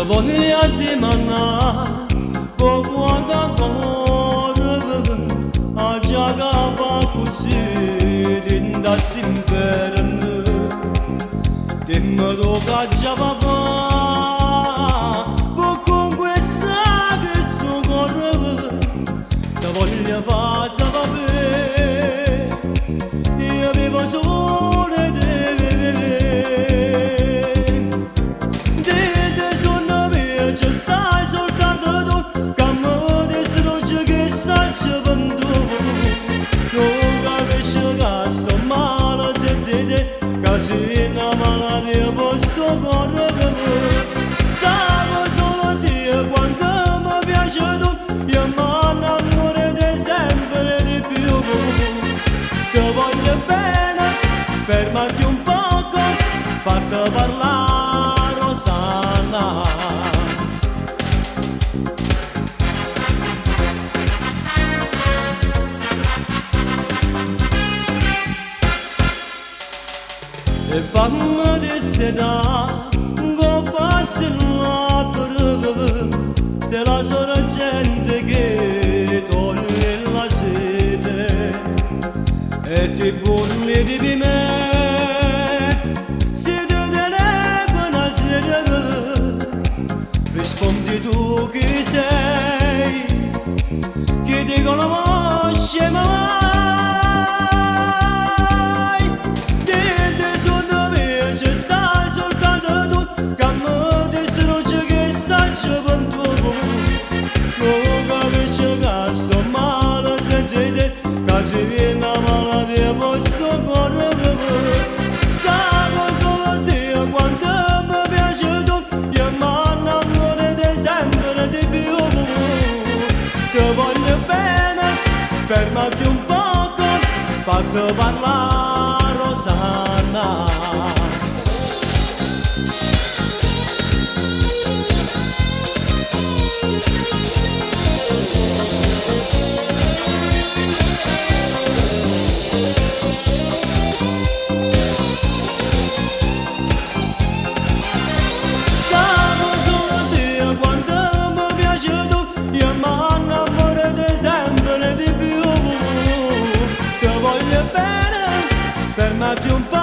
voglio dimana poco ancora a giacava così dinda simperno dimma do cacciava poco questa che so corre da voglia passa va bene io vivo solo ci stai soltanto tu, che mi distruggi che stai giovando. Non capisci che sto male senza te, che sei una malattia posto correre. Savo solo Dio quando mi piace tu, io mi innamoro di sempre di più. Ti voglio bene, fermati un poco, fatti parlare Rosanna. E fammi di seta, che passi là per se la sola gente che toglie la sete e ti parli di me, se ti telefono a sera, rispondi tu chi sei, chi ti conosce mai. Stai soltanto tu, che mi distruggi che stai giovando. Non capisci che sto male senza te, che se viene una malattia posso correre. Savo solo Dio quando mi piace tu, io mi innamoro di sempre di più. Ti voglio bene, fermati un poco, fatti parlare Rosanna. Fermati un po'.